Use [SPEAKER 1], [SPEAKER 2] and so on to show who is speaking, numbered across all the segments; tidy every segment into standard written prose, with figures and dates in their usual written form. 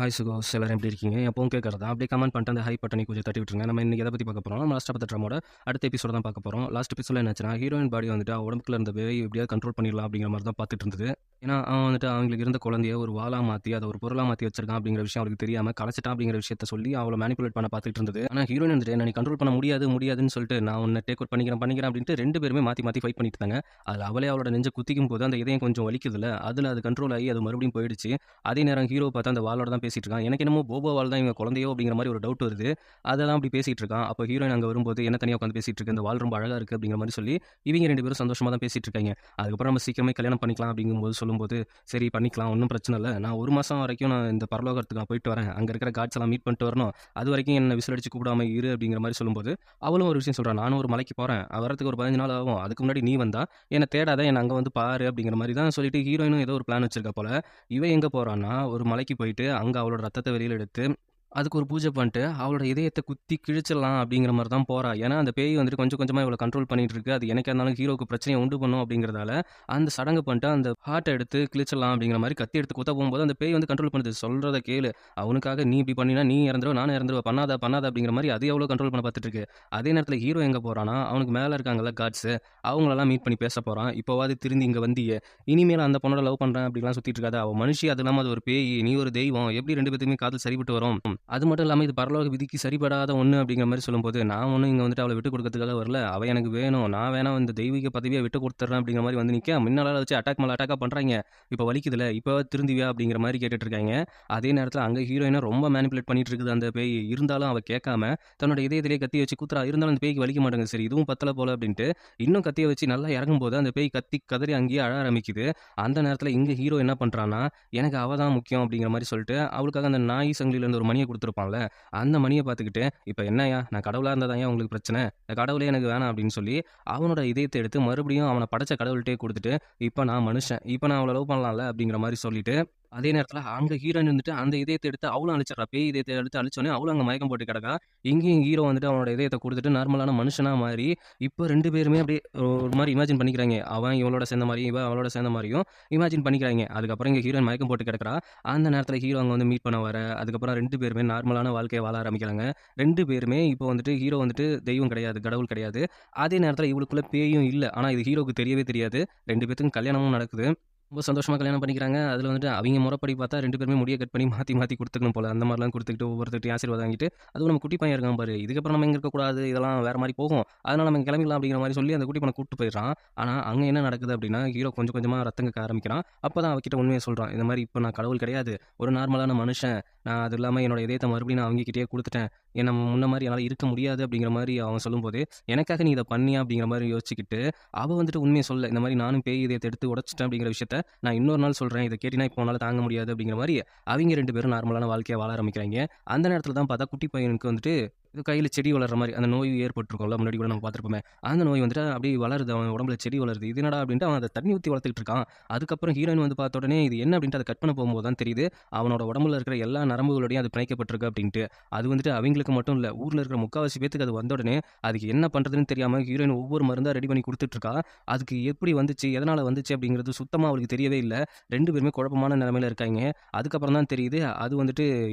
[SPEAKER 1] Hi சுகோஸ் எல்லாரும் எப்படி இருக்கீங்க? எப்பவும் கேட்கறது தான். அப்படியே கமெண்ட் பண்ணிட்டு அந்த ஹை பட்டனை கொஞ்சம் தட்டி விட்டுருங்க. நம்ம இன்னைக்கு எதை பத்தி பார்க்க போறோம்? நம்ம லாஸ்ட் ஆஃப் த ட்ராமோட அடுத்த எபிசோட தான் பார்க்க போறோம். லாஸ்ட் எபிசோட்ல என்னாச்சுன்னா, ஹீரோயின் பாடி வந்துட்டு அவ உடம்புக்குள்ள இருந்த பேய் எப்படியாவது கண்ட்ரோல் பண்ணிடலாம் அப்படிங்கிற மாதிரி தான் பார்த்துட்டு இருந்தது. ஏன்னா அவன் வந்துட்டு அவங்களுக்கு இருந்த குழந்தைய ஒரு வாளா மாத்தி அதை ஒரு பொருளா மாத்தி வச்சிருக்கான் அப்படிங்கிற விஷயம் அவளுக்கு தெரியாம கலைச்சிட்டான் அப்படிங்கிற விஷயத்த சொல்லி அவளை மேனிபுலேட் பண்ண பார்த்துட்டு இருந்தது. ஆனா ஹீரோயின் வந்துட்டு என்ன நீ கண்ட்ரோல் பண்ண முடியாதுன்னு சொல்லிட்டு நான் உன்னை டேக் அவுட் பண்ணிக்கிறேன் அப்படின்ட்டு ரெண்டு பேருமே மாத்தி மாத்தி ஃபைட் பண்ணிட்டு இருந்தாங்க. அதுல அவளே அவளோட நெஞ்ச குத்திக்கும் போது அந்த இதயம் கொஞ்சம் வலிக்குதுல, அதுல அது கண்ட்ரோல் ஆகி அது மறுபடியும் போயிடுச்சு. அதே நேரம் ஹீரோ பார்த்தா அந்த வாளோட தான் பேசிட்டு இருக்கான். எனக்கு என்னமோ போபோவால் தான் இவங்க குழந்தையோ அப்படிங்கிற மாதிரி ஒரு டவுட் வருது. அதெல்லாம் அப்படி பேசிட்டு இருக்கான். அப்போ ஹீரோயின் அங்கே வரும்போது என்ன தனியாக உட்காந்து பேசிட்டு இருக்கு, இந்த வால் ரொம்ப அழகா இருக்கு அப்படிங்கிற மாதிரி சொல்லி இவங்க ரெண்டு பேரும் சந்தோஷமா தான் பேசிட்டு இருக்காங்க. அதுக்கப்புறம் நம்ம சீக்கிரமே கல்யாணம் பண்ணிக்கலாம் அப்படிங்கும்போது சொல்லும்போது சரி பண்ணிக்கலாம், ஒன்றும் பிரச்சனை இல்லை, நான் ஒரு மாதம் வரைக்கும் நான் இந்த பரலோகத்துக்கு நான் போயிட்டு வரேன், அங்கே இருக்கிற காட்ஸ் எல்லாம் மீட் பண்ணிட்டு வரணும், அது வரைக்கும் என்ன விசில் அடிச்சு கூப்பிடாம இரு அப்படிங்கிற மாதிரி சொல்லும்போது அவளும் ஒரு விஷயம் சொல்கிறான், நானும் ஒரு மலைக்கு போகிறேன், வரதுக்கு ஒரு 15 நாள் ஆகும், அதுக்கு முன்னாடி நீ வந்தா என்னை தேடாத, என்னை அங்கே வந்து பாரு அப்படிங்கிற மாதிரி தான் சொல்லிட்டு ஹீரோயினும் ஏதோ ஒரு பிளான் வச்சிருக்கா போல. இவன் எங்கே போகிறான்னா ஒரு மலைக்கு போயிட்டு அங்கே அவளோட ரத்தத்தை வெளியில் எடுத்து அதுக்கு ஒரு பூஜை பண்ணிட்டு, அவளோட இதயத்த குத்தி கிழிச்சிடலாம் அப்படிங்கிற மாரி தான் போறா. ஏன்னா, அந்த பேய் வந்துட்டு கொஞ்சம் கொஞ்சமா இவள கண்ட்ரோல் பண்ணிட்டு இருக்கு. அது என்னைக்கா இருந்தாலும் ஹீரோவுக்கு பிரச்சனைய உண்டு பண்ணும் அப்படிங்கிறதால, அந்த சடங்கு பண்ணிட்டு அந்த ஹார்ட்ட எடுத்து கிழிச்சிடலாம் அப்படிங்கிற மாரி கத்தி எடுத்து குத்த போகும்போது, அந்த பேய் வந்து கண்ட்ரோல் பண்ணுது. சொல்றத கேளு. அவனுக்காக நீ இப்படி பண்ணினா நீ இறந்துருவ, நானும் இறந்துருவேன். பண்ணாத பண்ணாத அப்படிங்கிற மாரி அது எவ்வளோ கண்ட்ரோல் பண்ண பார்த்துட்டு இருக்கு. அதே நேரத்தில ஹீரோ எங்க போறான்னா, அவனுக்கு மேல இருக்காங்கல்ல காட்ஸ், அவங்களெல்லாம் மீட் பண்ணி பேச போறான். இப்போவாது திருந்தி இங்க வந்தியே, இனிமேல் அந்த பொண்ணோட லவ் பண்றேன் அப்படிலாம் சுத்திட்டு இருக்காத. அவ மனுஷி, அது இல்லாம அது ஒரு பேய், நீ ஒரு தெய்வம். எப்படி 2 பேத்துக்குமே காதல் சரிப்பட்டு வரும்? அது மட்டும் இல்லாம இது பரலோக விதிக்கு சரிபடாத ஒண்ணு அப்படிங்கிற மாரி சொல்லும்போது, நான் ஒண்ணும் இங்க வந்துட்டு அவள விட்டு குடுக்கறதுக்காக வரல. அவ எனக்கு வேணும். நான் வேணா இந்த தெய்வீக பதவிய விட்டு குடுத்துர்றேன் அப்படிங்கிற மாரி வந்து நிக்க, முன்னால வச்சு அட்டாக் மேல அட்டாக்கா பண்றாய்ங்க. இப்ப வலிக்குதுல, இப்ப திருந்துவியா அப்படிங்கிற மாரி கேட்டுட்டு இருக்காய்ங்க. அதே நேரத்துல அங்க ஹீரோயின ரொம்ப மேனிபுலேட் பண்ணிட்டு இருக்குது அந்த பேய். இருந்தாலும் அவ கேட்காம தன்னோட இதயத்திலேயே கத்திய வச்சு குத்துறா. இருந்தாலும் அந்த பேய்க்கு வலிக்க மாட்டேங்குது. சரி இதுவும் பத்தல போல அப்படின்ட்டு இன்னும் கத்திய வச்சு நல்லா இறங்கும்போது அந்த பேய் கத்தி கதறி அங்கேயே அழ ஆரம்பிக்குது. அந்த நேரத்துல இங்க ஹீரோ என்ன பண்றான்னா, எனக்கு அவ தான் முக்கியம் அப்படிங்கிற மாரி சொல்லிட்டு, அவளுக்காக அந்த நாய் சங்கிலில இருந்து ஒரு மணிய குடுத்துருப்பான்ல, அந்த மணிய பார்த்துக்கிட்டு, "இப்ப என்னய்யா? நான் கடவுளா இருந்தா தான்யா உங்களுக்கு பிரச்சனை. இந்த கடவுளே எனக்கு வேணாம்" அப்படின்னு சொல்லி, அவனோட இதயத்த எடுத்து மறுபடியும் அவன படைச்ச கடவுள்ட்டயே குடுத்துட்டு, "இப்ப நான் மனுஷன். இப்ப நான் அவள லவ் பண்ணலாம்ல" அப்படிங்கிற மாரி சொல்லிட்டு, அதே நேரத்துல அங்க ஹீரோயின் வந்துட்டு அந்த இதயத்த எடுத்து அவளும் அழிச்சிடுறா. பேய் இதயத்த எடுத்து அழிச்சோனே அவளும் அங்க மயக்கம் போட்டு கிடக்கா. இங்கேயும் ஹீரோ வந்துட்டு அவனோட இதயத்த குடுத்துட்டு நார்மலான மனுஷனா மாறி, இப்ப 2 பேருமே அப்படியே ஒரு மாரி இமேஜின் பண்ணிக்கிறாய்ங்க. அவன் இவளோட சேர்ந்த மாரியும், இவ அவளோட சேர்ந்த மாரியும் இமேஜின் பண்ணிக்கிறாய்ங்க. அதுக்கப்புறம் இங்க ஹீரோயின் மயக்கம் போட்டு கிடக்குறா. அந்த நேரத்துல ஹீரோ அங்க வந்து மீட் பண்ண வர, அதுக்கப்புறம் 2 பேருமே நார்மலான வாழ்க்கைய வாழ ஆரம்பிக்கிறாங்க. 2 பேருமே இப்போ வந்துட்டு ஹீரோ வந்துட்டு தெய்வம் கிடையாது, கடவுள் கிடையாது. அதே நேரத்துல இவளுக்குள்ள பேயும் இல்ல. ஆனா இது ஹீரோவுக்கு தெரியவே தெரியாது. 2 பேத்துக்கும் கல்யாணமும் நடக்குது. ரொம்ப சந்தோஷமா கல்யாணம் பண்ணிக்கிறாங்க. அதில வந்துட்டு அவிங்க முறைப்படி பார்த்தா 2 பேருமே முடிய கட் பண்ணி மாத்தி மாத்தி குடுத்துக்கணும் போல. அந்த மாரிலாம் குடுத்துக்கிட்டு ஒவ்வொருத்தர்ட்டயும் ஆசீர்வாதம் வாங்கிட்டு, அதுவும் நம்ம குட்டி பையன் இருக்கான் பாரு, இதுக்கப்புறம் நம்ம இங்க இருக்கக்கூடாது, இதெல்லாம் வேற மாரி போகும். அதனால நம்ம கிளம்பிடலாம் அப்படிங்கிற மாரி சொல்லி அந்த குட்டி பையன கூட்டு போயிடுறான். ஆனா, அங்க என்ன நடக்குது அப்படின்னா, ஹீரோ கொஞ்சம் கொஞ்சமா ரத்தம் கக்க ஆரம்பிக்கிறான். அப்பதான் அவகிட்ட உண்மைய சொல்றான். இந்த மாரி இப்ப நான் கடவுள் கிடையாது. ஒரு நார்மலான மனுஷன். நான் அது இல்லாம என்னோட இதயத்த மறுபடியும் நான் அவங்ககிட்டயே குடுத்துட்டேன். ஏன்னா முன்ன மாரி என்னால இருக்க முடியாது அப்படிங்கிற மாரி அவன் சொல்லும்போது, எனக்காக நீ இத பண்ணியா அப்படிங்கிற மாரி யோசிச்சுக்கிட்டு, அவ வந்துட்டு உண்மைய சொல்ல. இந்த மாரி நானும் பேய் இதயத்த எடுத்து உடைச்சுட்டேன் அப்படிங்கிற விஷயத்த நான் இன்னொரு நாள் சொல்றேன். இத கேட்டீன்னா இப்போ உன்னால தாங்க முடியாது அப்படிங்கிற மாரி, அவிங்க 2 பேரும் நார்மலான வாழ்க்கைய வாழ ஆரம்பிக்கிறாய்ங்க. அந்த நேரத்துல தான் பார்த்தா குட்டி பையனுக்கு வந்துட்டு கையில செடி வளர்ற மாரி, அந்த நோய் ஏற்பட்டுருக்கும்ல, முன்னாடி கூட நம்ம பார்த்துருப்போமே. அந்த நோய் வந்துட்டு அப்படியே வளருது. அவன் உடம்புல செடி வளருது. இது என்னடா அப்படின்ட்டு அவன் அத தண்ணி ஊத்தி வளர்த்துக்கிட்டு இருக்கான். அதுக்கப்புறம் ஹீரோயின் வந்து பார்த்த உடனே இது என்ன அப்படின்ட்டு அத கட் பண்ண போகும்போது தான் தெரியுது, அவனோட உடம்புல இருக்கிற எல்லா நரம்புகளோடையும் அது பிணைக்கப்பட்டிருக்கு அப்படின்ட்டு. அது வந்துட்டு அவிங்களுக்கு மட்டும் இல்ல, ஊர்ல இருக்கிற முக்காவாசி பேத்துக்கு அது வந்த உடனே, அதுக்கு என்ன பண்றதுன்னு தெரியாம ஹீரோயின் ஒவ்வொரு மருந்தா ரெடி பண்ணி குடுத்துட்டு இருக்கா. அதுக்கு எப்படி வந்துச்சு, எதனால வந்துச்சு அப்படிங்கிறது சுத்தமா அவளுக்கு தெரியவே இல்ல. 2 பேருமே குழப்பமான நிலைமையில இருக்காய்ங்க. அதுக்கப்புறம் தான் தெரியுது, அது வந்துட்டு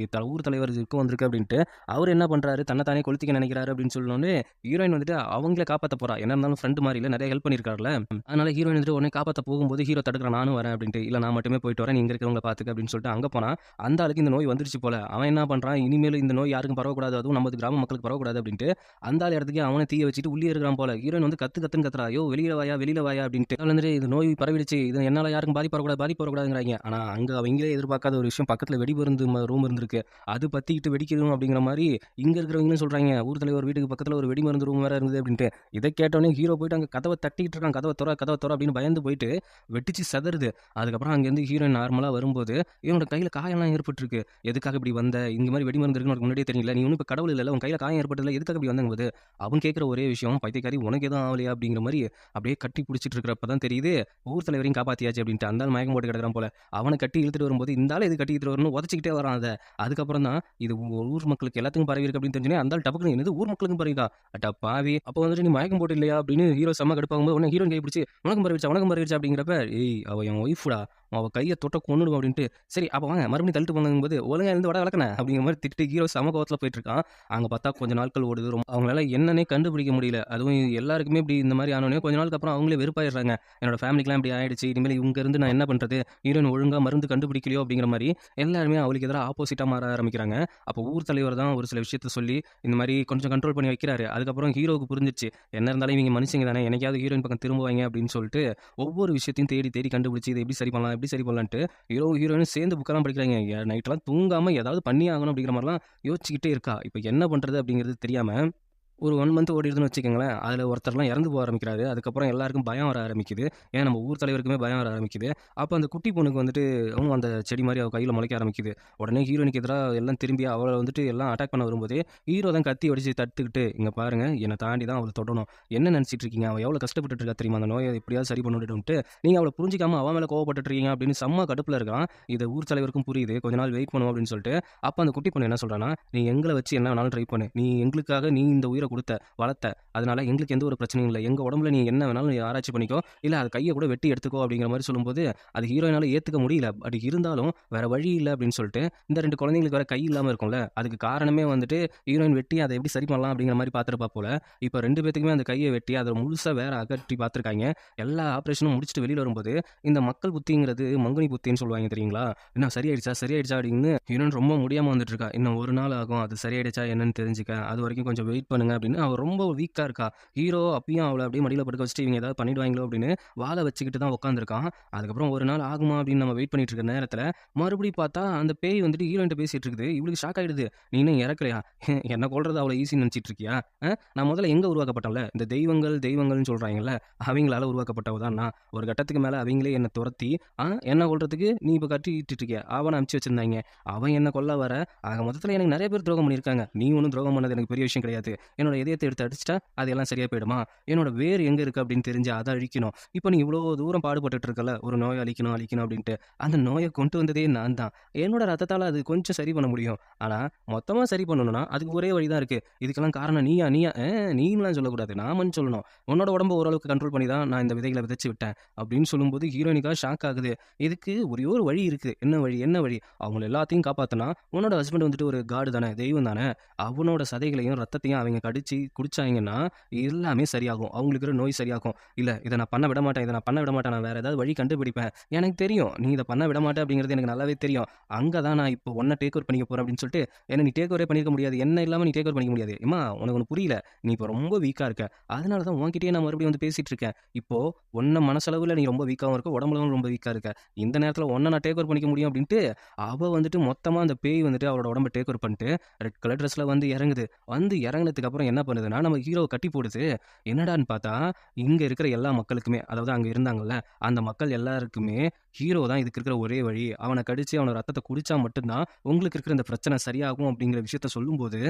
[SPEAKER 1] ஊர் தலைவர் இதுக்கும் வந்திருக்கு அப்படின்ட்டு. அவரு என்ன பண்றாரு, தன்ன தானே கொளுத்திக்க நினைக்கிறாரு அப்படின்னு சொன்னோனே, ஹீரோயின் வந்துட்டு அவங்கள காப்பாத்த போறா. என்ன இருந்தாலும் ஃப்ரெண்ட் மாரில நெறைய ஹெல்ப் பண்ணியிருக்கார்ல. அதனால ஹீரோயின் வந்துட்டு உடனே காப்பாத்த போகும்போது ஹீரோ தடுக்கிறான். நானும் வரேன் அப்படின்ட்டு. இல்ல நான் மட்டுமே போயிட்டு வரேன். நீ இங்க இருக்கிறவங்கள பாத்துக்க அப்படின்னு சொல்லிட்டு அங்க போனா, அந்த ஆளுக்கு இந்த நோய் வந்துருச்சு போல. அவன் என்ன பண்றான், இனிமேல் இந்த நோய் யாருக்கும் பரவக்கூடாது. அதுவும் நமது கிராம மக்களுக்கு பரவக்கூடாது அப்படின்ட்டு, அந்த ஆள் இடத்துக்கு அவன தீய வச்சுட்டு உள்ளே இருக்கிறான் போல. ஹீரோயின் வந்து கத்து கத்துன்னு கத்துறா. "யோ வெளியில வாயா, வெளியில வாயா" அப்படின்ட்டு. அதுல வந்துட்டு இது நோய் பரவிடுச்சு. இது என்னால யாருக்கும் பாதிப்பு வரக்கூடாதுங்கிறாய்ங்க. ஆனா அங்க அவங்களே எதிர்பார்க்காத ஒரு விஷயம், பக்கத்துல வெடிமருந்து ரூம் இருந்திருக்கு. அது பத்திக்கிட்டு வெடிக்கணும் அப்படிங்கிற மாரி இங்க இருக்கிறவங்களும் சொல்றாய்ங்க. ஊர் தலைவர் வீட்டுக்கு பக்கத்துல ஒரு வெடிமருந்து ரூம் வேற இருந்தது அப்படின்ட்டு. இத கேட்டோனே ஹீரோ போயிட்டு அங்க கதவ தட்டிக்கிட்டு இருக்கான். கதவ தொற அப்படின்னு பயந்து போயிட்டு வெடிச்சு சிதறுது. அதுக்கப்புறம் அங்கேருந்து ஹீரோயின் நார்மலா வரும்போது, இவனோட கையில காயம்லாம் ஏற்பட்டுருக்கு. "எதுக்காக இப்படி வந்த? இந்த மாரி வெடிமருந்து இருக்குன்னு உனக்கு முன்னாடியே தெரியல. நீ ஒண்ணும் இப்ப கடவுள் இல்லல்ல. உன் கையில காயம் ஏற்பட்டதுல எதுக்காக இப்படி வந்தங்கும்போது" அவன் கேட்கிற ஒரே விஷயம், "பைத்தியக்காரி உனக்கு எதுவும் ஆவலையா?" அப்படிங்கிற மாரி அப்படியே கட்டி புடிச்சிட்டு இருக்கிறப்ப தான் தெரியுது, ஊர் தலைவரையும் காப்பாத்தியாச்சு அப்படின்ட்டு. அந்த ஆள் மயக்கம் போட்டு கிடக்குறான் போல. அவன கட்டி இழுத்துட்டு வரும்போது, இந்த ஆளு எதுக்கு கட்டி இழுத்துட்டு வரணும்னு உதைச்சுக்கிட்டே வரான் அத. அதுக்கப்புறம் தான் இது ஊர் மக்களுக்கு எல்லாத்துக்கும் பரவியிருக்கு அப்படின்னு தெரிஞ்சோனே, அந்த ஆள் டபக்குனு "என்னது ஊர் மக்களுக்கும் பரவிதா? அட பாவி! அப்ப வந்துட்டு நீ மயக்கம் போட்டு இல்லையா?" அப்படின்னு ஹீரோ செம்ம கடுப்பாகும்போது, உடனே ஹீரோயின் கைய பிடிச்சு, "உனக்கும் பரவிருச்சா அப்படிங்கிறப்ப, "ஏய் அவ என் ஒய்ஃப்டா. அவள் கையை தொட்ட கொன்னுடுவோம் அப்படின்ட்டு. சரி அப்போ வாங்க மறுபடியும் தள்ளிட்டு போங்கும்போது ஒழுங்கா இருந்து வட வளர்க்கண அப்படிங்கிற மாதிரி திட்டு ஹீரோ சம கோவத்தில் போயிட்டு இருக்கான். அங்கே பார்த்தா கொஞ்ச நாட்கள் ஓடுது. அவங்களால என்னன்னே கண்டுபிடிக்க முடியல. அதுவும் எல்லாருக்குமே இப்படி இந்த மாதிரி ஆனோடனே கொஞ்ச நாளுக்கு அப்புறம் அவங்களே வெறுப்பாயிடுறாங்க. என்னோட ஃபேமிலிக்கெலாம் இப்படி ஆயிடுச்சு, இனிமேல் இவங்க இருந்து நான் என்ன பண்ணுறது, ஹீரோயின் ஒழுங்காக மருந்து கண்டுபிடிக்கலையோ அப்படிங்கிற மாதிரி எல்லாருமே அவளுக்கு எதிராக ஆப்போசிட்டாக மாற ஆரம்பிக்கிறாங்க. அப்போ ஊர் தலைவர் தான் ஒரு சில விஷயத்த சொல்லி இந்த மாதிரி கொஞ்சம் கண்ட்ரோல் பண்ணி வைக்கிறாரு. அதுக்கப்புறம் ஹீரோவுக்கு புரிஞ்சிச்சு, என்ன இருந்தாலும் இவங்க மனுஷங்க தானே, எனக்காவது ஹீரோயின் பக்கம் திரும்புவாங்க அப்படின்னு சொல்லிட்டு ஒவ்வொரு விஷயத்தையும் தேடி தேடி கண்டுபிடிச்சி இதை எப்படி சரி பண்ணலாம் எப்படி சரி பண்ணலான்ட்டு ஹீரோயினும் சேர்ந்து புக்கெல்லாம் படிக்கிறாங்க. நைட்டெல்லாம் தூங்காமல் ஏதாவது பண்ணி ஆகணும் அப்படிங்கிற மாதிரிலாம் யோசிச்சுக்கிட்டே இருக்கா. இப்போ என்ன பண்ணுறது அப்படிங்கிறது தெரியாமல் ஒரு 1 மந்த் ஓடிடுதுன்னு வச்சுக்கோங்களேன். அதில் ஒருத்தர்லாம் இறந்து போக ஆரம்பிக்கிறாரு. அதுக்கப்புறம் எல்லாருக்கும் பயம் வர ஆரம்பிக்குது. ஏன் நம்ம ஊர் தலைவருக்குமே பயம் வர ஆரம்பிக்குது. அப்போ அந்த குட்டி பொண்ணுக்கு வந்துட்டு அந்த செடி மாதிரி அவள் கையில் முளைக்க ஆரம்பிக்குது. உடனே ஹீரோயினுக்கு எதிராக எல்லாம் திரும்பி அவளை வந்துட்டு எல்லாம் அட்டாக் பண்ண வரும்போதே ஹீரோ தான் கத்தி அடிச்சு தட்டுக்கிட்டு, இங்கே பாருங்க என்னை தாண்டி தான் அவளை தொடணும், என்ன நினச்சிட்டு இருக்கீங்க, அவள் எவ்வளோ கஷ்டப்பட்டு இருக்கா தெரியுமா, அந்த நோயை எப்படியாவது சரி பண்ணிவிட்டு நீங்கள் அவளை புரிஞ்சிக்காமல் அவன் மேலே கோவப்பட்டு இருக்கீங்க அப்படின்னு செம்ம கடுப்பில் இருக்கான். இதை ஊர் தலைவருக்கும் புரியுது. கொஞ்ச நாள் வெயிட் பண்ணுவோம் அப்படின்னு சொல்லிட்டு அப்போ அந்த குட்டி பொண்ணு என்ன சொல்கிறான்னா, நீ எங்களை வச்சு என்ன வேணாலும் ட்ரை பண்ணு, நீ எங்களுக்காக நீ இந்த உயிரை கொடுத்த வளர்த்த, அதனால எங்களுக்கு எந்த ஒரு பிரச்சனையும் இல்லை, எங்கள் உடம்புல நீ என்ன வேணாலும் நீ ஆராய்ச்சி பண்ணிக்கோ, இல்லை அது கையை கூட வெட்டி எடுத்துக்கோ அப்படிங்கிற மாதிரி சொல்லும்போது அது ஹீரோயினால ஏற்றுக்க முடியல. பட் இருந்தாலும் வேற வழி இல்லை அப்படின்னு சொல்லிட்டு இந்த 2 குழந்தைங்களுக்கு வேற கை இல்லாமல் இருக்கும்ல, அதுக்கு காரணமே வந்துட்டு ஹீரோயின் வெட்டி அதை எப்படி சரி பண்ணலாம் அப்படிங்கிற மாதிரி பார்த்துருப்பா போல. இப்போ 2 பேத்துக்குமே அந்த கையை வெட்டி அதை முழுசாக வேற அகற்றி பார்த்துருக்காங்க. எல்லா ஆப்ரேஷனும் முடிச்சுட்டு வெளியில் வரும்போது இந்த மக்கள் புத்திங்கிறது மங்குனி புத்தின்னு சொல்லுவாங்க தெரியுங்களா, என்ன சரியாயிடுச்சா சரியாயிடுச்சா அப்படின்னு ஹீரோயின் ரொம்ப முடியாமல் வந்துட்டு இருக்கா. இன்னும் ஒரு நாள் ஆகும் அது சரியாயிடுச்சா என்னன்னு தெரிஞ்சுக்க, அது வரைக்கும் கொஞ்சம் வெயிட் பண்ணுங்க அப்படின்னு அவள் ரொம்ப வீக்காக இருக்கா. ஹீரோ அப்பயும் அவளை அப்படியே மடியில் படுக்க வச்சுட்டு இவங்க ஏதாவது பண்ணிடுவாங்களோ அப்படின்னு வாழை வச்சுக்கிட்டு தான் உட்காந்துருக்கான். அதுக்கப்புறம் ஒரு நாள் ஆகுமா அப்படின்னு நம்ம வெயிட் பண்ணிட்டு இருக்க நேரத்தில் மறுபடியும் பார்த்தா அந்த பேய் வந்துட்டு ஹீரோயின்ட்ட பேசிட்டு இருக்குது. இவளுக்கு ஷாக் ஆகிடுது, நீ இன்னும் இறக்கலையா, என்ன கொள்றது அவ்வளோ ஈஸின்னு நினச்சிட்டு இருக்கியா, நான் முதல்ல எங்கே உருவாக்கப்பட்டல, இந்த தெய்வங்கள்னு சொல்கிறாங்கல்ல, அவங்களால உருவாக்கப்பட்டவ தான் நான். ஒரு கட்டத்துக்கு மேலே அவங்களே என்னை துரத்தி என்ன கொள்றதுக்கு நீ இப்போ கட்டிட்டு இருக்கிய, அவனை அனுப்பிச்சு வச்சிருந்தாங்க, அவன் என்ன கொல்ல வர, ஆக மொத்தத்தில் எனக்கு நிறைய பேர் துரோகம் பண்ணியிருக்காங்க, நீ ஒன்றும் துரோகம் பண்ணது எனக்கு பெரிய விஷயம் கிடையாது, என்னோட இதயத்தை எடுத்து அடிச்சிட்டா அதெல்லாம் சரியாக போயிடுமா, என்னோட வேர் எங்கே இருக்குது அப்படின்னு தெரிஞ்சு அதை அழிக்கணும், இப்போ நீ இவ்வளோ தூரம் பாடுபட்டு இருக்கல ஒரு நோயை அழிக்கணும் அப்படின்ட்டு, அந்த நோயை கொண்டு வந்ததே நான் தான், என்னோட ரத்தத்தால் அது கொஞ்சம் சரி பண்ண முடியும், ஆனால் மொத்தமாக சரி பண்ணணும்னா அதுக்கு ஒரே வழி தான் இருக்குது, இதுக்கெல்லாம் காரணம் நீயா நீலாம் சொல்லக்கூடாது, நாமன்னு சொல்லணும், உன்னோட உடம்பு ஓரளவுக்கு கண்ட்ரோல் பண்ணி தான் நான் இந்த விதைகளை விதைச்சு விட்டேன் அப்படின்னு சொல்லும்போது ஹீரோயினிக்காக ஷாக் ஆகுது. இதுக்கு ஒரே ஒரு வழி இருக்குது, என்ன வழி, அவங்க எல்லாத்தையும் காப்பாற்றினா உன்னோட ஹஸ்பண்ட் வந்துட்டு ஒரு காடு தானே, தெய்வம் தானே, அவனோட சதைகளையும் ரத்தத்தையும் அவங்க கடிச்சு குடிச்சாங்கன்னா எல்லாமே சரியாகும், அவங்களுக்கு இருக்கிற நோய் சரியாகும். இல்லை இதை நான் பண்ண விட மாட்டேன், நான் வேற ஏதாவது வழி கண்டுபிடிப்பேன், எனக்கு தெரியும் நீ இதை பண்ண விட மாட்டேன் அப்படிங்கிறது எனக்கு நல்லாவே தெரியும், அங்கே தான் நான் இப்போ ஒன்றை டேக் ஓவர் பண்ணிக்க போகிறேன் அப்படின்னு சொல்லிட்டு என்ன நீ டேக் ஓவரே பண்ணிக்க முடியாது, என்ன இல்லாமல் நீ டேக் ஓவர் பண்ணிக்க முடியாது, ஏமா உனக்கு ஒன்று புரியல, நீ இப்போ ரொம்ப வீக்காக இருக்க, அதனால தான் உன்கிட்டயே நான் மறுபடியும் வந்து பேசிட்டு இருக்கேன், இப்போ ஒன்றை மனசளவில் நீ ரொம்ப வீக்காகவும் இருக்க, உடம்புலவும் ரொம்ப வீக்காக இருக்க, இந்த நேரத்தில் ஒன்றை நான் டேக் ஓவர் பண்ணிக்க முடியும் அப்படின்ட்டு அவள் வந்துட்டு மொத்தமாக அந்த பேய் வந்துட்டு அவளோட உடம்பை டேக் ஓவர் பண்ணிட்டு ரெட் கலர் ட்ரெஸ்ஸில் வந்து இறங்குனதுக்கு அப்புறம் என்ன பண்ணுதுன்னா நம்ம ஹீரோவை கட்டி போடுது. என்னடான்னு பார்த்தா இங்கே இருக்கிற எல்லா மக்களுக்குமே, அதாவது அங்கே இருந்தாங்கல்ல அந்த மக்கள் எல்லாருக்குமே ஹீரோ தான் இதுக்கு இருக்கிற ஒரே வழி, அவனை கடிச்சு அவனோட ரத்தத்தை குடிச்சா மட்டும்தான் உங்களுக்கு இருக்கிற இந்த பிரச்சனை சரியாகும் அப்படிங்கிற விஷயத்த சொல்லும்போது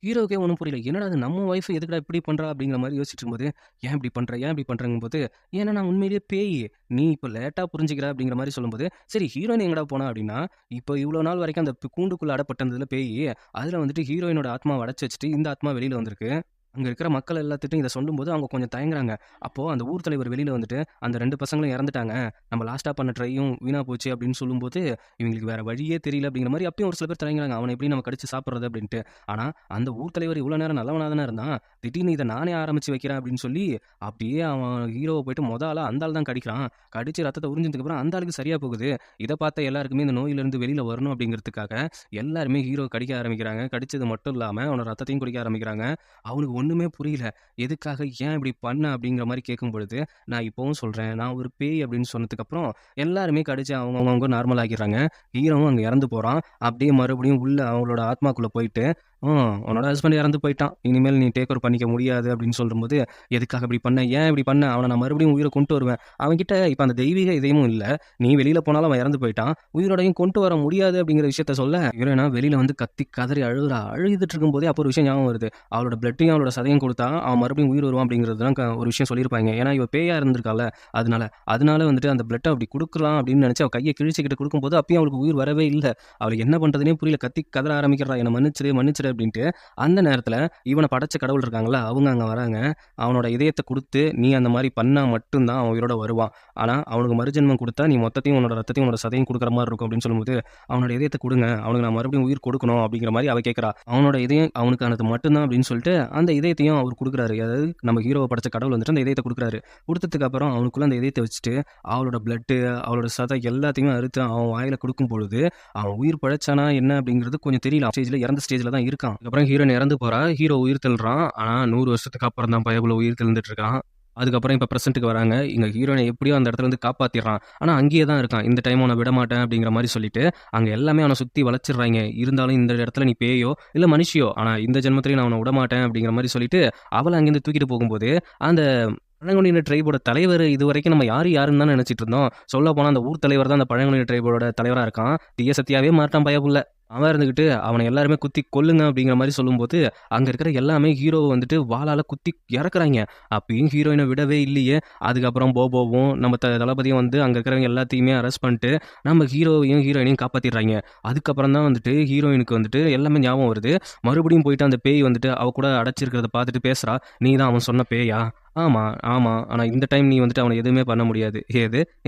[SPEAKER 1] ஹீரோக்கே ஒன்றும் புரியல. என்னடா அது நம்ம ஒய்ஃப் எதுக்குடா இப்படி பண்ணுறா அப்படிங்கிற மாதிரி யோசிச்சுட்டு இருக்கும்போது ஏன் இப்படி பண்ணுறங்கும் போது ஏன்னா நான் உண்மையிலேயே பேய், நீ இப்போ லேட்டாக புரிஞ்சுக்கிற அப்படிங்கிற மாதிரி சொல்லும்போது சரி ஹீரோயின் எங்கடா போனா அப்படின்னா இப்போ இவ்வளோ நாள் வரைக்கும் அந்த கூண்டுக்குள்ளே அடப்பட்டதுல பேய், அதில் வந்துட்டு ஹீரோயினோட ஆத்மாவை அடைச்சி வச்சுட்டு இந்த ஆத்மா வெளியில் வந்திருக்கு. அங்கே இருக்கிற மக்கள் எல்லாத்துட்டும் இதை சொல்லும்போது அவங்க கொஞ்சம் தயங்குறாங்க. அப்போது அந்த ஊர் தலைவர் வெளியில் வந்துட்டு அந்த 2 பசங்களும் இறந்துட்டாங்க, நம்ம லாஸ்ட்டாக பண்ண ட்ரையும் வீணாக போச்சு அப்படின்னு சொல்லும்போது இவங்களுக்கு வேறு வழியே தெரியல அப்படிங்கிற மாதிரி அப்பயும் ஒரு சில பேர் தயங்குறாங்க, அவனை எப்படி நம்ம கடிச்சு சாப்பிட்றது அப்படின்ட்டு. ஆனால் அந்த ஊர் தலைவர் இவ்வளோ நேரம் நல்லவனாக தானே இருந்தான், திடீர்னு இதை நானே ஆரம்பித்து வைக்கிறேன் அப்படின்னு சொல்லி அப்படியே அவன் ஹீரோவை போயிட்டு அந்த ஆள் தான் கடிக்கிறான். கடிச்சு ரத்தத்தை உறிஞ்சதுக்கப்புறம் அந்த ஆளுக்கு சரியாக போகுது. இதை பார்த்த எல்லாருக்குமே இந்த நோயிலிருந்து வெளியில் வரணும் அப்படிங்கிறதுக்காக எல்லாருமே ஹீரோ கடிக்க ஆரம்பிக்கிறாங்க. கடிச்சது மட்டும் இல்லாமல் அவனோட ரத்தத்தையும் குடிக்க ஆரம்பிக்கிறாங்க. அவனுக்கு ஒன்றுமே புரியல, எதுக்காக ஏன் இப்படி பண்ண அப்படிங்கிற மாதிரி கேட்கும் பொழுது நான் இப்போவும் சொல்கிறேன் நான் ஒரு பேய் அப்படின்னு சொன்னதுக்கப்புறம் எல்லாருமே கடிச்சு அவங்க நார்மல் ஆகிடுறாங்க. ஹீரோவும் அங்கே இறந்து போகிறான். அப்படியே மறுபடியும் உள்ள அவங்களோட ஆத்மாக்குள்ளே போயிட்டு உன்னோட ஹஸ்பண்ட் இறந்து போயிட்டான், இனிமேல் நீ டேக் ஓவர் பண்ணிக்க முடியாது அப்படின்னு சொல்லும்போது எதுக்காக இப்படி பண்ண, ஏன் இப்படி பண்ண, அவனை நான் மறுபடியும் உயிரை கொண்டு வருவேன், அவன்கிட்ட இப்போ அந்த தெய்வீக இதயமும் இல்லை, நீ வெளியில் போனாலும் அவன் இறந்து போயிட்டான், உயிரோடையும் கொண்டு வர முடியாது அப்படிங்கிற விஷயத்த சொல்ல ஹீரோயினா வெளியில் வந்து கத்தி கதறி அழுதுட்டு இருக்கும்போதே அப்போ ஒரு விஷயம் ஞாபகம் வருது, அவளோட பிளட்டையும் அவளோட சதையும் கொடுத்தா அவன் மறுபடியும் உயிர் வருவான் அப்படிங்கிறதுலாம் ஒரு விஷயம் சொல்லியிருப்பாங்க. ஏன்னா இவ பேயா இருந்திருக்கால, அதனால வந்துட்டு அந்த பிளட்டை அப்படி கொடுக்கலாம் அப்படின்னு நினச்சி அவள் கையை கிழிச்சிக்கிட்டு கொடுக்கும்போது அப்பயும் அவளுக்கு உயிர் வரவே இல்லை. அவளுக்கு என்ன பண்ணுறதுனே புரியல, கத்தி கதற ஆரம்பிக்கிறா, என்னை மன்னிச்சிடு அப்படின்ட்டு. அந்த நேரத்தில் இவனை படைச்ச கடவுள் இருக்காங்களா, அவங்க அங்கே வராங்க. அவனோட இதயத்தை கொடுத்து நீ அந்த மாதிரி பண்ணால் மட்டும்தான் அவன் உயிரோட வருவான். ஆனால் அவனுக்கு மறுஜென்மம் கொடுத்தா நீ மொத்தத்தையும் உன்னோட ரத்தத்தையும் உன்னோட சதையும் கொடுக்குற மாதிரி இருக்கும் அப்படின்னு சொல்லும்போது, அவனோட இதயத்தை கொடுங்க, அவனுக்கு நான் மறுபடியும் உயிர் கொடுக்கணும் அப்படிங்கிற மாதிரி அவ கேட்குறா. அவனோட இதயம் அவனுக்கானது மட்டும்தான் அப்படின்னு சொல்லிட்டு அந்த இதயத்தையும் அவர் கொடுக்குறாரு. அதாவது நம்ம ஹீரோவை படைச்ச கடவுள் வந்துட்டு அந்த இதயத்தை கொடுக்குறாரு. கொடுத்ததுக்கு அப்புறம் அவனுக்குள்ள அந்த இதயத்தை வச்சுட்டு அவளோட பிளட்டு அவளோட சதை எல்லாத்தையுமே அறுத்து அவன் வாயில கொடுக்கும் பொழுது அவன் உயிர் பழைச்சானா என்ன அப்படிங்கிறது கொஞ்சம் தெரியல. ஸ்டேஜ்ல இறந்த ஸ்டேஜ்ல தான் இருக்கான். அதுக்கப்புறம் ஹீரோயின் இறந்து போறா. ஹீரோ உயிர் தெழுறான். ஆனா 100 வருஷத்துக்கு அப்புறம் தான் பயபுல உயிர் தெழுந்துட்டு இருக்கான். அதுக்கப்புறம் இப்போ ப்ரெசென்ட்டுக்கு வராங்க. இங்கே ஹீரோயினை எப்படியோ அந்த இடத்துல இருந்து காப்பாற்றிடுறான். ஆனால் அங்கேயே தான் இருக்கான். இந்த டைம் அவனை விட மாட்டேன் அப்படிங்கிற மாதிரி சொல்லிட்டு அங்கே எல்லாமே அவனை சுற்றி வளைச்சிடுறாங்க. இருந்தாலும் இந்த இடத்துல நீ பேயோ இல்லை மனுஷியோ, ஆனால் இந்த ஜென்மத்திலையும் நான் அவனை விட மாட்டேன் அப்படிங்கிற மாதிரி சொல்லிட்டு அவளை அங்கேருந்து தூக்கிட்டு போகும்போது அந்த பழங்குடியின ட்ரைபோட தலைவர் இது வரைக்கும் நம்ம யாருன்னு தான் நினைச்சிட்டு இருந்தோம். சொல்ல போனால் அந்த ஊர் தலைவர் தான் அந்த பழங்குடியின ட்ரைபோட தலைவராக இருக்கான். தீய சத்தியாவே மாட்டான் பயப்புள்ள. அவன் இருந்துக்கிட்டு அவனை எல்லாருமே குத்தி கொல்லுங்க அப்படிங்கிற மாதிரி சொல்லும்போது அங்கே இருக்கிற எல்லாமே ஹீரோவை வந்துட்டு வாளால் குத்தி இறக்குறாங்க. அப்பயும் ஹீரோயினை விடவே இல்லையே. அதுக்கப்புறம் போபோவும் நம்ம தளபதியும் வந்து அங்கே இருக்கிறவங்க எல்லாத்தையுமே அரெஸ்ட் பண்ணிட்டு நம்ம ஹீரோவையும் ஹீரோயினையும் காப்பாற்றிடுறாங்க. அதுக்கப்புறம் தான் வந்துட்டு ஹீரோயினுக்கு வந்துட்டு எல்லாமே ஞாபகம் வருது. மறுபடியும் போயிட்டு அந்த பேய் வந்துட்டு அவ கூட அடைச்சிருக்கிறத பார்த்துட்டு பேசுகிறா. நீ தான் அவன் சொன்ன பேயா? ஆமாம் ஆமாம். ஆனால் இந்த டைம் நீ வந்துட்டு அவனை எதுவுமே பண்ண முடியாது.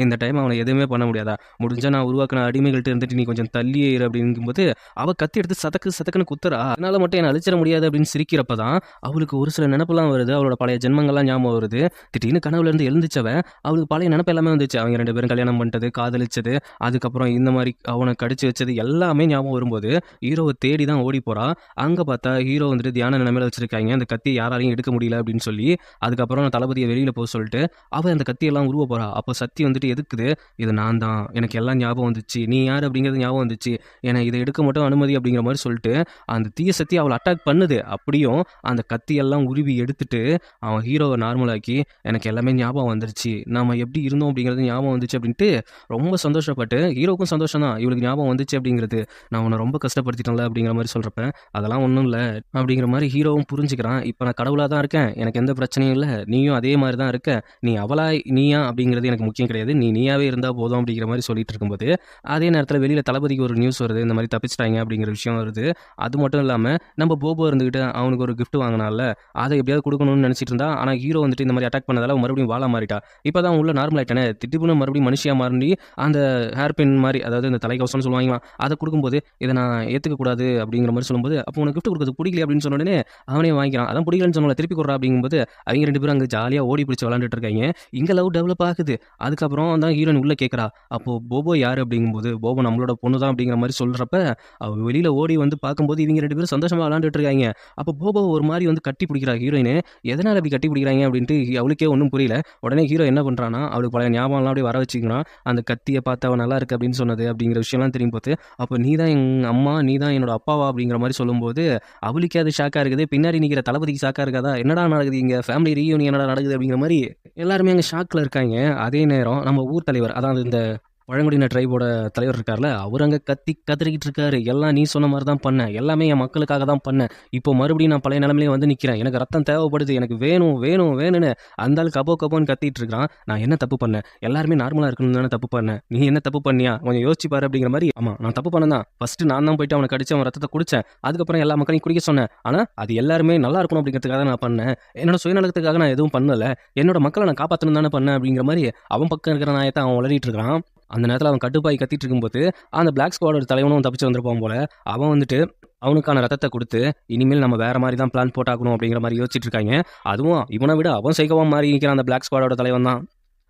[SPEAKER 1] இந்த டைம் அவனை எதுவுமே பண்ண முடியாதா? முடிஞ்சால் நான் உருவாக்கின அடிமைகள்ட்ட இருந்துட்டு நீ கொஞ்சம் தள்ளியே இரு அப்படிங்கும்போது அவள் கத்தி எடுத்து சதக்குன்னு குத்துறா. அதனால மட்டும் என்னை அழிச்சிட முடியாது அப்படின்னு சிரிக்கிறப்ப தான் அவளுக்கு ஒரு சில நினப்பெல்லாம் வருது. அவளோட பழைய ஜென்மங்கள்லாம் ஞாபகம் வருது. திடீர்னு கனவுலேருந்து எழுந்துச்சவன் அவளுக்கு பழைய நினப்பு எல்லாமே வந்துச்சு. அவங்க 2 பேரும் கல்யாணம் பண்ணிட்டது, காதலிச்சது, அதுக்கப்புறம் இந்த மாதிரி அவனை கடிச்சு வச்சது எல்லாமே ஞாபகம் வரும்போது ஹீரோவை தேடி தான் ஓடி போகிறா. அங்கே பார்த்தா ஹீரோ வந்துட்டு தியான நிலைமையில வச்சிருக்காங்க. அந்த கத்தி யாராலையும் எடுக்க முடியல அப்படின்னு சொல்லி அதுக்கப்புறம் தளபதியை வெளியில் போக சொல்லிட்டு அவள் அந்த கத்தியெல்லாம் உருவ போகிறா. அப்போ சத்தி வந்துட்டு எதுக்குது? இது நான் தான், எனக்கு எல்லாம் ஞாபகம் வந்துச்சு, நீ யார் அப்படிங்கிறது ஞாபகம் வந்துச்சு, ஏன்னா இதை எடுக்க மட்டும் அனுமதி அப்படிங்கிற மாதிரி சொல்லிட்டு அந்த தீய சக்தி அவளை அட்டாக் பண்ணுது. அப்படியும் அந்த கத்தியெல்லாம் உருவி எடுத்துட்டு அவன் ஹீரோவை நார்மலாக்கி எனக்கு எல்லாமே ஞாபகம் வந்துருச்சு, நம்ம எப்படி இருந்தோம் அப்படிங்கிறது ஞாபகம் வந்துச்சு அப்படின்ட்டு ரொம்ப சந்தோஷப்பட்டு ஹீரோக்கும் சந்தோஷம் தான் இவளுக்கு ஞாபகம் வந்துச்சு அப்படிங்கிறது. நான் உன்னை ரொம்ப கஷ்டப்படுத்திட்டேன்ல அப்படிங்கிற மாதிரி சொல்கிறப்ப அதெல்லாம் ஒன்றும் இல்லை அப்படிங்கிற மாதிரி ஹீரோவும் புரிஞ்சுக்கிறான். இப்போ நான் கடவுளாக தான் இருக்கேன், எனக்கு எந்த பிரச்சனையும் இல்லை, நீயும் அதே மாதிரி தான் இருக்க, நீ அவளா நீயா அப்படிங்கிறது எனக்கு முக்கியம் கிடையாது, நீயாவே இருந்தால் போதும் அப்படிங்கிற மாதிரி சொல்லிட்டு இருக்கும்போது அதே நேரத்தில் வெளியில் தளபதிக்கு ஒரு நியூஸ் வருது, இந்த மாதிரி தப்பிச்சிட்டாங்க அப்படிங்கிற விஷயம் வருது. அது மட்டும் இல்லாமல் நம்ம போபோ இருந்துக்கிட்டு அவனுக்கு ஒரு கிஃப்ட் வாங்கினால அதை எப்படியாவது கொடுக்கணும்னு நினச்சிட்டு இருந்தா. ஆனால் ஹீரோ வந்துட்டு இந்த மாதிரி அட்டாக் பண்ணதால மறுபடியும் வாழ மாறிட்டா. இப்போ தான் உள்ள நார்மல் ஆகிட்டானே, திடீர்னு மறுபடியும் மனுஷியாக மாறி அந்த ஹேர்பின் மாதிரி, அதாவது இந்த தலைக்கவசம்னு சொல்லுவாங்களா, அதை கொடுக்கும்போது இதை நான் ஏற்றுக்கக்கூடாது அப்படிங்கிற மாதிரி சொல்லும்போது அப்போ உனக்கு கிஃப்ட் கொடுக்குறது பிடிக்கல அப்படின்னு சொன்ன உடனே அவனே வாங்கிக்கிறான். அதான் பிடிக்கலன்னு சொன்னால திருப்பி கொடுறா அப்படிங்கும்போது அவங்க 2 பேரும் அங்கே ஜாலியாக ஓடி பிடிச்சி விளாண்டுட்டு இருக்காங்க. இங்கே லவ் டெவலப் ஆகுது. அதுக்கப்புறம் தான் ஹீரோயின் உள்ளே கேட்குறா, அப்போது போபோ யார் அப்படிங்கும்போது போபோ நம்மளோட பொண்ணு தான் அப்படிங்கிற மாதிரி சொல்கிறப்ப அவள் வெளியில் ஓடி வந்து பார்க்கும்போது இவங்க 2 பேரும் சந்தோஷமாக விளாண்டுட்டு இருக்காங்க. அப்போ போபோ ஒரு மாதிரி வந்து கட்டி பிடிக்கிறா ஹீரோயின். எதனால் அப்படி கட்டி பிடிக்கிறாங்க அப்படின்ட்டு அவளுக்கே ஒன்றும் புரியல. உடனே ஹீரோ என்ன பண்ணுறான்னா அவளுக்கு பழைய ஞாபகம்லாம் அப்படியே வர வச்சுக்கிறான். அந்த கத்தியை பார்த்து அவன் நல்லா இருக்கு அப்படின்னு சொன்னது அப்படிங்கிற விஷயம்லாம் தெரியும் போது அப்போ நீ தான் எங்கள் அம்மா, நீ தான் என்னோட அப்பாவா அப்படிங்கிற மாதிரி சொல்லும்போது அவளுக்கே அது ஷாக்காக இருக்குது. பின்னாடி நிற்கிற தளபதிக்கு ஷாக்காக இருக்காதா, என்னடா நடக்குது இங்கே ஃபேமிலி ரீயூனியன் என்னடா நடக்குது அப்படிங்கிற மாதிரி எல்லாருமே அங்கே ஷாக்கில் இருக்காங்க. அதே நேரம் நம்ம ஊர் தலைவர், அதாவது இந்த பழங்குடியின ட்ரைபோட தலைவர் இருக்கார்ல, அவர் அங்கே கத்திரிக்கிட்டு இருக்காரு. எல்லாம் நீ சொன்ன மாதிரி தான் பண்ணேன், எல்லாமே என் மக்களுக்காக தான் பண்ணேன், இப்போ மறுபடியும் நான் பழைய நிலைமையிலே வந்து நிற்கிறேன், எனக்கு ரத்தம் தேவைப்படுது, எனக்கு வேணும்னு அந்த ஆள் கபோன்னு கத்திட்டு இருக்கிறான். நான் என்ன தப்பு பண்ணேன்? எல்லாருமே நார்மலாக இருக்கணும்னு தானே தப்பு பண்ணேன், நீ என்ன தப்பு பண்ணியா கொஞ்சம் யோசிச்சு பாரு அப்படிங்கிற மாதிரி. ஆமாம் நான் தப்பு பண்ணேன் தான், ஃபஸ்ட்டு நான் தான் போயிட்டு அவனை கடிச்சு அவன் ரத்தத்தை குடித்தேன், அதுக்கப்புறம் எல்லா மக்களையும் குடிக்க சொன்னேன். ஆனால் அது எல்லாருமே நல்லா இருக்கணும் அப்படிங்கிறதுக்காக நான் பண்ணேன், என்னோட சுயநலத்துக்காக நான் எதுவும் பண்ணலை, என்னோட மக்களை நான் காப்பாற்றணும் தானே பண்ணேன் அப்படிங்கிற மாதிரி அவன் பக்கம் இருக்கிற நாயத்தை அவன் வளரிட்டு இருக்கிறான். அந்த நேரத்தில் அவன் கட்டுப்பாய் கத்திட்டு இருக்கும்போது அந்த பிளாக் ஸ்குவாடோட தலைவனும் தப்பிச்சு வந்திருப்பான் போல. அவன் வந்துட்டு அவனுக்கான ரத்தத்தை கொடுத்து இனிமேல் நம்ம வேற மாதிரி தான் பிளான் போட்டாக்கணும் அப்படிங்கிற மாதிரி யோசிச்சுட்டு இருக்காங்க. அதுவும் இவனை விட அவன் சைக்கவா மாறி நிற்கிறான் அந்த பிளாக் ஸ்குவாடோட தலைவன் தான்.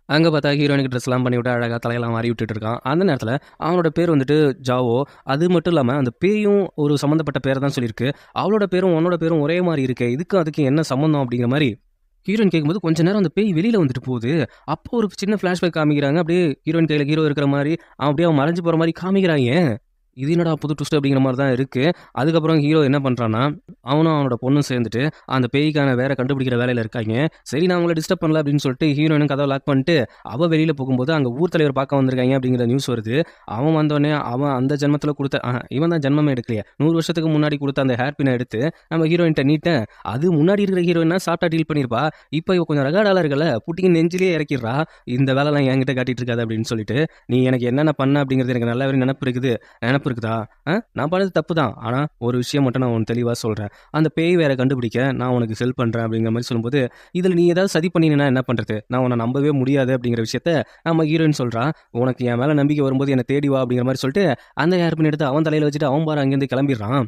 [SPEAKER 1] அங்கே பார்த்தா ஹீரோயினுக்கு ட்ரெஸ்லாம் பண்ணி விட்டு அழகாக தலையெல்லாம் மாறி விட்டுட்டு இருக்கான். அந்த நேரத்தில் அவனோட பேர் வந்துட்டு ஜாவோ. அது மட்டும் இல்லாமல் அந்த பேயும் ஒரு சம்மந்தப்பட்ட பேரை தான் சொல்லியிருக்கு. அவளோட பேரும் உன்னோட பேரும் ஒரே மாதிரி இருக்கு, இதுக்கும் அதுக்கு என்ன சம்மந்தம் அப்படிங்கிற மாதிரி ஹீரோயின் கேட்கும்போது கொஞ்ச நேரம் அந்த பேய் வெளியில் வந்துட்டு போகுது. அப்போ ஒரு சின்ன ஃப்ளாஷ்பேக் காமிக்கிறாங்க. அப்படியே ஹீரோயின் கையில் ஹீரோ இருக்கிற மாதிரி அப்படியே அவன் மறைஞ்சு போகிற மாதிரி காமிக்கிறாங்க. இது என்னடா புது ட்விஸ்ட் அப்படிங்கிற மாதிரி தான் இருக்குது. அதுக்கப்புறம் ஹீரோ என்ன பண்ணுறான்னா அவனும் அவனோட பொண்ணும் சேர்ந்துட்டு அந்த பேய்க்கான வேற கண்டுபிடிக்கிற வேலையில் இருக்காங்க. சரி நான் அவங்கள டிஸ்டர்ப் பண்ணல அப்படின்னு சொல்லிட்டு ஹீரோயினும் கதவை லாக் பண்ணிட்டு அவள் வெளியில் போகும்போது அங்கே ஊர் தலைவர் பார்க்க வந்திருக்காங்க அப்படிங்கிற நியூஸ் வருது. அவன் வந்தோடனே அவன் அந்த ஜென்மத்தில் கொடுத்த இவன் தான் ஜென்மமே எடுக்கலையே, 100 வருஷத்துக்கு முன்னாடி கொடுத்த அந்த ஹேர் பினை எடுத்து நம்ம ஹீரோயின்ட்ட நீட்டேன். அது முன்னாடி இருக்கிற ஹீரோயினா சாப்பிட்டா டீல் பண்ணியிருப்பா. இப்போ இவ கொஞ்சம் ரகாடால இருக்கல, புட்டிங்க நெஞ்சிலேயே இறக்கிடுறா. இந்த வேலைலாம் என்கிட்ட காட்டிட்டு இருக்காது அப்படின்னு சொல்லிட்டு நீ எனக்கு என்னென்ன பண்ண அப்படிங்கிறது எனக்கு நல்லாவே நினப்பு இருக்குது, தப்பு இருக்குதா? நான் பண்ணது தப்பு தான். ஆனால் ஒரு விஷயம் மட்டும் நான் உனக்கு தெளிவாக சொல்கிறேன். அந்த பேய் வேற கண்டுபிடிக்க நான் உனக்கு ஹெல்ப் பண்ணுறேன் அப்படிங்கிற மாதிரி சொல்லும்போது, இதில் நீ ஏதாவது சதி பண்ணினா என்ன பண்ணுறது? நான் உன்னை நம்பவே முடியாது அப்படிங்கிற விஷயத்த நம்ம ஹீரோயின் சொல்கிறா. உனக்கு என் மேலே நம்பிக்கை வரும்போது என்னை தேடி வா அப்படிங்கிற மாதிரி சொல்லிட்டு அந்த ஏர்பின் எடுத்து அவன் தலையில் வச்சுட்டு அவன் பாரு அங்கேருந்து கிளம்பிடுறான்.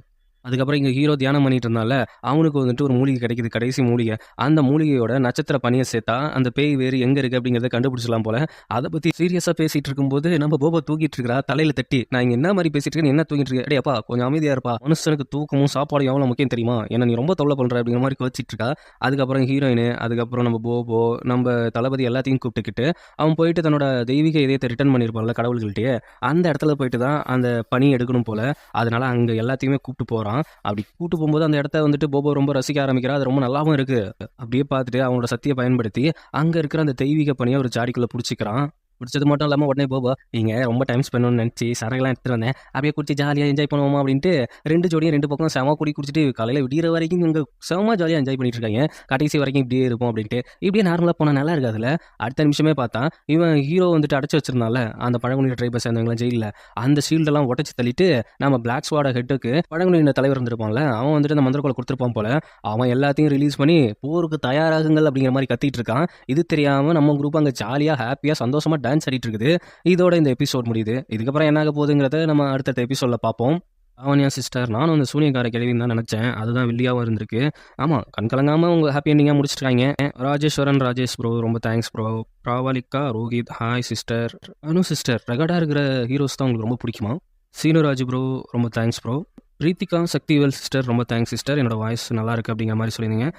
[SPEAKER 1] அதுக்கப்புறம் இங்கே ஹீரோ தியானம் பண்ணிட்டு இருந்தால அவனுக்கு வந்துட்டு ஒரு மூலிகை கிடைக்குது, கடைசி மூலிகை. அந்த மூலிகையோட நட்சத்திர பனியை சேர்த்தா அந்த பேய் வேறு எங்கே இருக்குது அப்படிங்கிறத கண்டுபிடிச்சலாம் போல. அதை பற்றி சீரியஸாக பேசிகிட்டு இருக்கும்போது நம்ம போபோ தூக்கிட்டு இருக்கிறா தலையில் தட்டி. நான் இங்கே என்ன மாதிரி பேசிட்டு இருக்கேன், என்ன தூங்கிட்டு இருக்கேன், அடேப்பா கொஞ்சம் அமைதியாக இருப்பா, மனுஷனுக்கு தூக்கமும் சாப்பாடும் எவ்வளோ முக்கியம் தெரியுமா, என்ன நீ ரொம்ப தொல்லை பண்ணுற அப்படிங்கிற மாதிரி கோச்சிட்டு இருக்கா. அதுக்கப்புறம் ஹீரோயின், அதுக்கப்புறம் நம்ம போபோ, நம்ம தளபதி எல்லாத்தையும் கூப்பிட்டுக்கிட்டு அவன் போயிட்டு தன்னோட தெய்வீக இதயத்தை ரிட்டர்ன் பண்ணியிருப்பான்ல கடவுள்கள்ட்டே, அந்த இடத்துல போயிட்டு தான் அந்த பனி எடுக்கணும் போல. அதனால அங்கே எல்லாத்தையுமே கூப்பிட்டு போகிறான். அப்படி கூட்டு போகும்போது அந்த இடத்த வந்துட்டு போபோ ரொம்ப ரசிக்க ஆரம்பிக்கிறா. அது ரொம்ப நல்லாவும் இருக்கு. அப்படியே பார்த்துட்டு அவனோட சக்தியை பயன்படுத்தி அங்க இருக்கிற அந்த தெய்வீக பணியை ஒரு ஜாடிக்குள்ள பிடிச்சிக்கிறான். பிடிச்சது மட்டும் இல்லாமல் உடனே போபோ, இங்க ரொம்ப டைம் ஸ்பெண்ட் பண்ணணும்னு நினச்சி சரகெல்லாம் எடுத்துட்டு வந்தேன், அப்படியே குடிச்சு ஜாலியாக என்ஜாய் பண்ணுவோமா அப்படின்ட்டு 2 ஜோடியும் 2 பக்கம் செம குடி குடிச்சிட்டு காலையில் விடிகிற வரைக்கும் இங்கே செம ஜாலியாக என்ஜாய் பண்ணிட்டு இருக்காங்க. கடைசி வரைக்கும் இப்படியே இருக்கும் அப்படின்ட்டு. இப்படியே நார்மலாக போனால் நல்லா இருக்காதுல்ல. அடுத்த நிமிஷமே பார்த்தா இவன் ஹீரோ வந்துட்டு அடைச்சி வச்சிருந்தால அந்த பழங்குடியின ட்ரைபை சேர்ந்தவங்களாம் ஜெயிலில் அந்த ஷீல்டெல்லாம் உடச்சி தள்ளிட்டு நம்ம பிளாக் ஸ்வாட ஹெட்டுக்கு பழங்குடியின தலைவர் இருந்திருப்பான்ல அவன் வந்துட்டு அந்த மந்திரக்கோலை கொடுத்துருப்பான் போல. அவன் எல்லாத்தையும் ரிலீஸ் பண்ணி போருக்கு தயாராகுங்கள் அப்படிங்கிற மாதிரி கத்திட்டு இருக்கான். இது தெரியாமல் நம்ம குரூப் அங்கே ஜாலியாக ஹாப்பியாக சந்தோஷமாக டான்ஸ் ஆடிட்டு இருக்குது. இதோட இந்த எபிசோட் முடியுது. இதுக்கப்புறம் என்ன ஆக போகுதுங்கிறத நம்ம அடுத்த எபிசோடில் பார்ப்போம். அவனியா சிஸ்டர், நானும் அந்த சூனியக்கார கிழவின்னு தான் நினச்சேன். அதுதான் வில்லியாகவும் இருந்திருக்கு. ஆமாம், கண் கலங்காமல் உங்கள் ஹாப்பி எண்டிங்காக முடிச்சிருக்காங்க. ராஜேஸ்வரன் ராஜேஷ் ப்ரோ ரொம்ப thanks bro. Pravalika Rohit hi sister. Anu sister, ரெகார்டாக இருக்கிற ஹீரோஸ் தான் உங்களுக்கு ரொம்ப பிடிக்குமா? சீனுராஜ் ப்ரோ ரொம்ப thanks bro. Preethika Sakthivel sister ரொம்ப தேங்க்ஸ் சிஸ்டர், என்னோட வாய்ஸ் நல்லா இருக்குது அப்படிங்கிற மாதிரி சொல்லியிருந்தீங்க.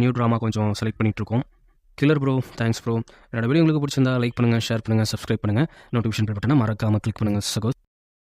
[SPEAKER 1] நியூ ட்ராமா கொஞ்சம் செலக்ட் பண்ணிகிட்ருக்கோம். Killer bro thanks bro. என்னோட வீடியோ உங்களுக்கு பிடிச்சிருந்தா லைக் பண்ணுங்கள், ஷேர் பண்ணுங்கள், சப்ஸ்கிரைப் பண்ணுங்கள், நோட்டிஃபிகேஷன் பட்டனை மறக்காமல் கிளிக் பண்ணுங்கள் சகோ.